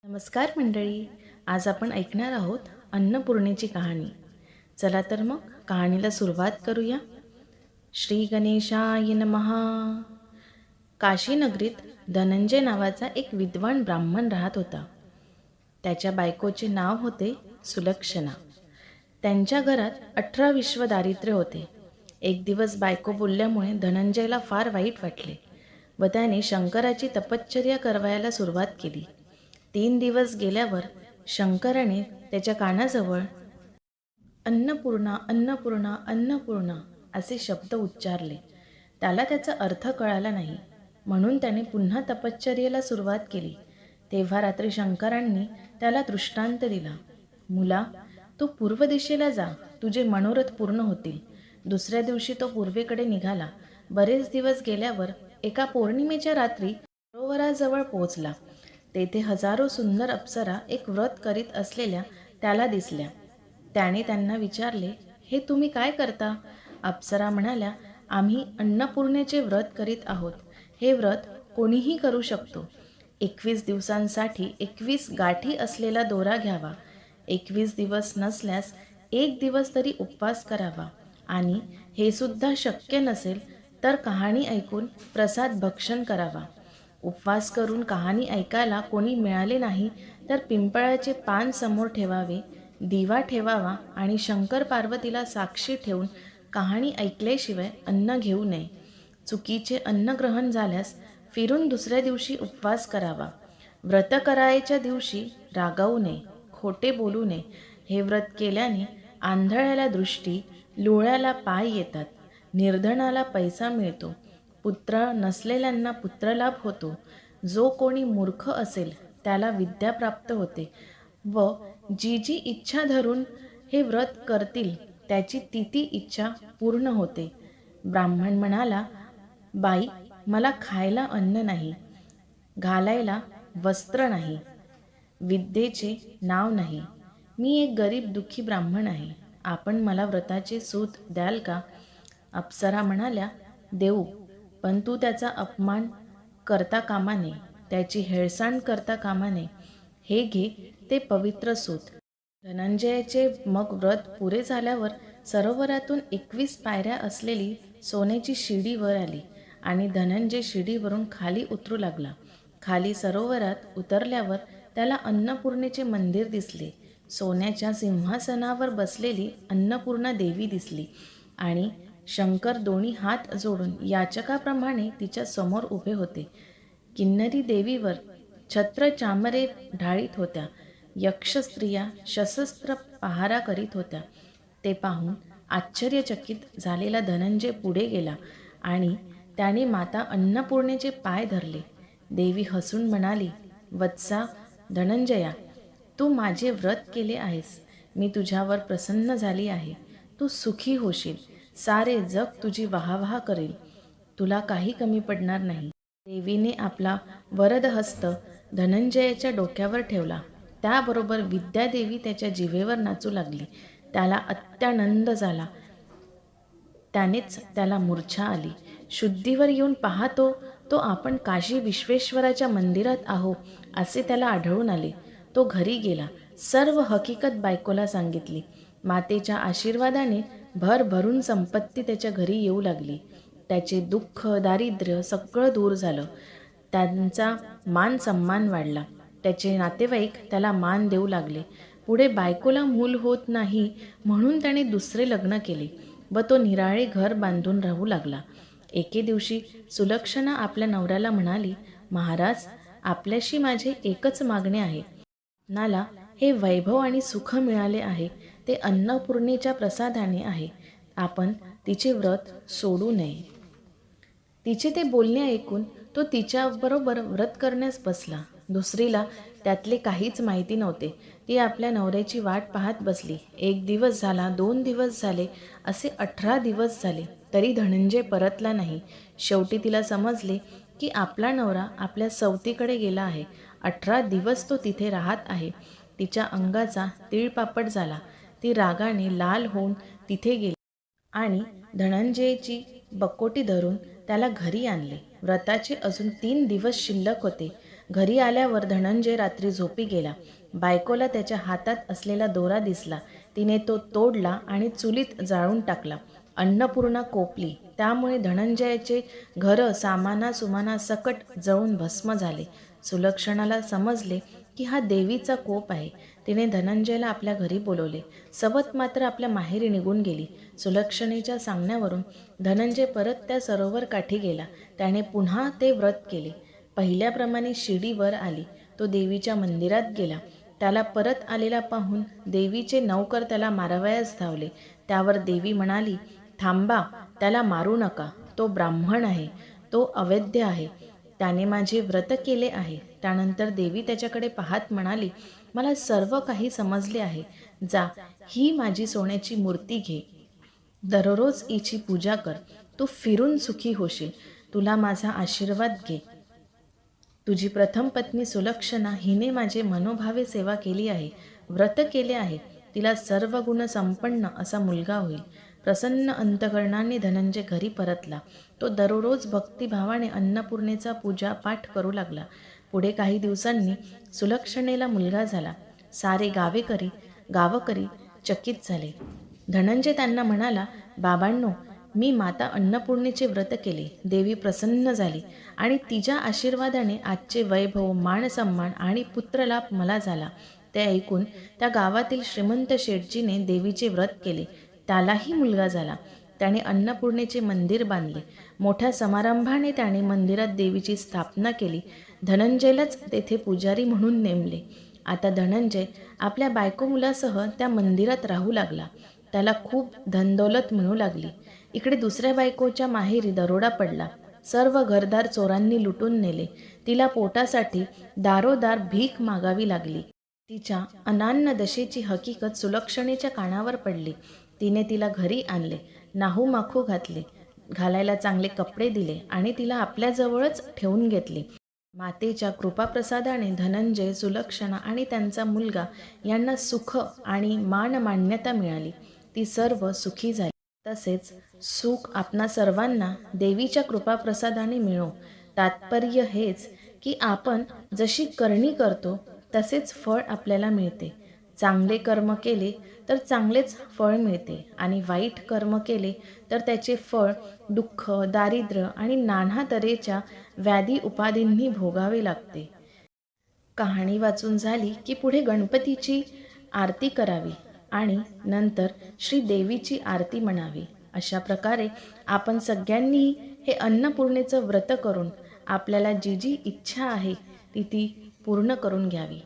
नमस्कार मंडळी. आज आपण ऐकणार आहोत अन्नपूर्णेची कहाणी. चला तर मग कहाणीला सुरुवात करूया. श्री गणेशाय नमः. काशीनगरीत धनंजय नावाचा एक विद्वान ब्राह्मण राहत होता. त्याच्या बायकोचे नाव होते सुलक्षणा. त्यांच्या घरात 18 विश्व दारिद्र्य होते. एक दिवस बायको बोलल्यामुळे धनंजयला फार वाईट वाटले व त्याने शंकराची तपश्चर्या करवायला सुरुवात केली. 3 दिवस गेल्यावर शंकराने त्याच्या कानाजवळ अन्नपूर्णा अन्नपूर्णा अन्नपूर्णा असे शब्द उच्चारले. त्याला त्याचा अर्थ कळाला नाही, म्हणून त्याने पुन्हा तपश्चर्येला सुरुवात केली. तेव्हा रात्री शंकरांनी त्याला दृष्टांत दिला. मुला, तू पूर्व दिशेला जा, तुझे मनोरथ पूर्ण होतील. दुसऱ्या दिवशी तो पूर्वेकडे निघाला. बरेच दिवस गेल्यावर एका पौर्णिमेच्या रात्री सरोवराजवळ पोहोचला. तेथे हजारो सुंदर अप्सरा एक व्रत करीत असलेल्या त्याला दिसल्या. त्याने त्यांना विचारले, हे तुम्ही काय करता? अप्सरा म्हणाल्या, आम्ही अन्नपूर्णेचे व्रत करीत आहोत. हे व्रत कोणीही करू शकतो. 21 दिवसांसाठी 21 गाठी असलेला दोरा घ्यावा. 21 दिवस नसल्यास 1 दिवस तरी उपवास करावा आणि हे सुद्धा शक्य नसेल तर कहाणी ऐकून प्रसाद भक्षण करावा. उपवास करून कहाणी ऐकायला कोणी मिळाले नाही तर पिंपळाचे पान समोर ठेवावे, दिवा ठेवावा आणि शंकर पार्वतीला साक्षी ठेवून कहाणी ऐकल्याशिवाय अन्न घेऊ नये. चुकीचे अन्न ग्रहण झाल्यास फिरून दुसऱ्या दिवशी उपवास करावा. व्रत करायच्या दिवशी रागावू नये, खोटे बोलू नये. हे व्रत केल्याने आंधळ्याला दृष्टी, लुळ्याला पाय येतात, निर्धनाला पैसा मिळतो, पुत्र नसलेल्यांना पुत्रलाभ होतो, जो कोणी मूर्ख असेल त्याला विद्या प्राप्त होते व जी जी इच्छा धरून हे व्रत करतील त्याची ती इच्छा पूर्ण होते. ब्राह्मण म्हणाला, बाई, मला खायला अन्न नाही, घालायला वस्त्र नाही, विद्येचे नाव नाही. मी एक गरीब दुःखी ब्राह्मण आहे. आपण मला व्रताचे सूत द्याल का? अप्सरा म्हणाल्या, देऊ, पण तू त्याचा अपमान करता कामा नये, त्याची हेळसांड करता कामा नये. हे घे ते पवित्र सूत. धनंजयाचे मग व्रत पुरे झाल्यावर सरोवरातून 21 पायऱ्या असलेली सोन्याची शिडी वर आली आणि धनंजय शिडीवरून खाली उतरू लागला. खाली सरोवरात उतरल्यावर त्याला अन्नपूर्णेचे मंदिर दिसले. सोन्याच्या सिंहासनावर बसलेली अन्नपूर्णा देवी दिसली आणि शंकर दोन्ही हात जोडून याचकाप्रमाणे तिच्या समोर उभे होते. किन्नरी देवीवर छत्र चामरे ढाळीत होत्या. यक्ष स्त्रिया सशस्त्र पहारा करीत होत्या. ते पाहून आश्चर्यचकित झालेला धनंजय पुढे गेला आणि त्याने माता अन्नपूर्णेचे पाय धरले. देवी हसून म्हणाली, वत्सा धनंजया, तू माझे व्रत केले आहेस. मी तुझ्यावर प्रसन्न झाली आहे. तू सुखी होशील. सारे जग तुझी वाहवाह करेल. तुला काही कमी पडणार नाही. देवीने आपला वरदहस्त धनंजयाच्या डोक्यावर ठेवला. त्याबरोबर विद्यादेवी त्याच्या जिभेवर नाचू लागली. त्याला अत्यानंद झाला. त्यानेच त्याला मूर्छा आली. शुद्धीवर येऊन पाहतो तो आपण काशी विश्वेश्वराच्या मंदिरात आहो असे त्याला आढळून आले. तो घरी गेला. सर्व हकीकत बायकोला सांगितली. मातेच्या आशीर्वादाने भरभरून संपत्ती त्याच्या घरी येऊ लागली. त्याचे दुःख दारिद्र्य सगळं दूर झालं. त्यांचा मान सन्मान वाढला. त्याचे नातेवाईक त्याला मान देऊ लागले. पुढे बायकोला मूल होत नाही म्हणून त्याने दुसरे लग्न केले व तो निराळे घर बांधून राहू लागला. एके दिवशी सुलक्षणा आपल्या नवऱ्याला म्हणाली, महाराज, आपल्याशी माझे एकच मागणे आहे. नाला हे वैभव आणि सुख मिळाले आहे ते अन्नपूर्णेच्या प्रसादाने आहे. आपण तिचे व्रत सोडू नये. तिचे ते बोलणे ऐकून तो तिच्याबरोबर व्रत करण्यास बसला. दुसरीला त्यातले काहीच माहिती नव्हते. ती आपल्या नवऱ्याची वाट पाहत बसली. 1 दिवस झाला, 2 दिवस झाले, असे 18 दिवस झाले तरी धनंजय परतला नाही. शेवटी तिला समजले की आपला नवरा आपल्या सवतीकडे गेला आहे. 18 दिवस तो तिथे राहत आहे. तिच्या अंगाचा तिळपापड झाला. ती रागाने लाल होऊन तिथे गेली आणि धनंजयची बकोटी धरून त्याला घरी आणले. व्रताचे अजून 3 दिवस शिल्लक होते. घरी आल्यावर धनंजय रात्री झोपी गेला. बायकोला त्याच्या हातात असलेला दोरा दिसला. तिने तो तोडला आणि चुलीत जाळून टाकला. अन्नपूर्णा कोपली. त्यामुळे धनंजयाचे घरं सामाना सकट जळून भस्म झाले. सुलक्षणाला समजले की हा देवीचा कोप आहे. तिने धनंजयला आपल्या घरी बोलवले. सवत मात्र आपल्या माहेरी निघून गेली. सुलक्षणेच्या सांगण्यावरून धनंजय परत त्या सरोवर काठी गेला. त्याने पुन्हा ते व्रत केले. पहिल्याप्रमाणे शिडीवर आली. तो देवीच्या मंदिरात गेला. त्याला परत आलेला पाहून देवीचे नौकर त्याला मारावयास धावले. त्यावर देवी म्हणाली, थांबा, त्याला मारू नका. तो ब्राह्मण आहे, तो अवैध आहे. त्याने माझे व्रत केले आहे. त्यानंतर देवी त्याच्याकडे पाहत म्हणाली, मला सर्व काही समजले आहे. जा, ही माझी सोन्याची मूर्ती घे. दररोज हिची पूजा कर. तू फिरून सुखी होशील. तुला माझा आशीर्वाद घे. तुझी प्रथम पत्नी सुलक्षणा हिने माझे मनोभावे सेवा केली आहे, व्रत केले आहे. तिला सर्व गुण संपन्न असा मुलगा होईल. प्रसन्न अंतकरणाने धनंजय घरी परतला. तो दररोज भक्तिभावाने अन्नपूर्णेचा पूजा पाठ करू लागला. पुढे काही दिवसांनी सुलक्षणेला मुलगा झाला. सारे गावकरी चकित झाले. धनंजय त्यांना म्हणाला, बाबांनो, मी माता अन्नपूर्णेचे व्रत केले. देवी प्रसन्न झाली आणि तिच्या आशीर्वादाने आजचे वैभव, मानसन्मान आणि पुत्रलाभ मला झाला. ते ऐकून त्या गावातील श्रीमंत शेठजीने देवीचे व्रत केले. त्यालाही मुलगा झाला. त्याने अन्नपूर्णेचे मंदिर बांधले. मोठ्या समारंभाने त्याने मंदिरात देवीची स्थापना केली. धनंजयलाच तेथे पुजारी म्हणून नेमले. आता धनंजय आपल्या बायको मुलासह त्या मंदिरात राहू लागला. त्याला खूप धनदौलत मिळू लागली. इकडे दुसऱ्या बायकोच्या माहेरी दरोडा पडला. सर्व घरदार चोरांनी लुटून नेले. तिला पोटासाठी दारोदार भीक मागावी लागली. तिच्या अनान्न दशेची हकीकत सुलक्षणेच्या कानावर पडली. तिने तिला घरी आणले, नाहूमाखू घातले, घालायला चांगले कपडे दिले आणि तिला आपल्याजवळच ठेवून घेतले. मातेच्या कृपाप्रसादाने धनंजय, सुलक्षणा आणि त्यांचा मुलगा यांना सुख आणि मान्यता मिळाली. ती सर्व सुखी झाली. तसेच सुख आपणा सर्वांना देवीच्या कृपाप्रसादाने मिळो. तात्पर्य हेच की आपण जशी करणी करतो तसेच फळ आपल्याला मिळते. चांगले कर्म केले तर चांगलेच फळ मिळते आणि वाईट कर्म केले तर त्याचे फळ दुःख, दारिद्र्य आणि नाना तऱ्हेच्या व्याधी उपाधींनी भोगावे लागते. कहाणी वाचून झाली की पुढे गणपतीची आरती करावी आणि नंतर श्री देवीची आरती म्हणावी. अशा प्रकारे आपण सगळ्यांनी हे अन्नपूर्णेचं व्रत करून आपल्याला जी जी इच्छा आहे ती पूर्ण करून घ्यावी.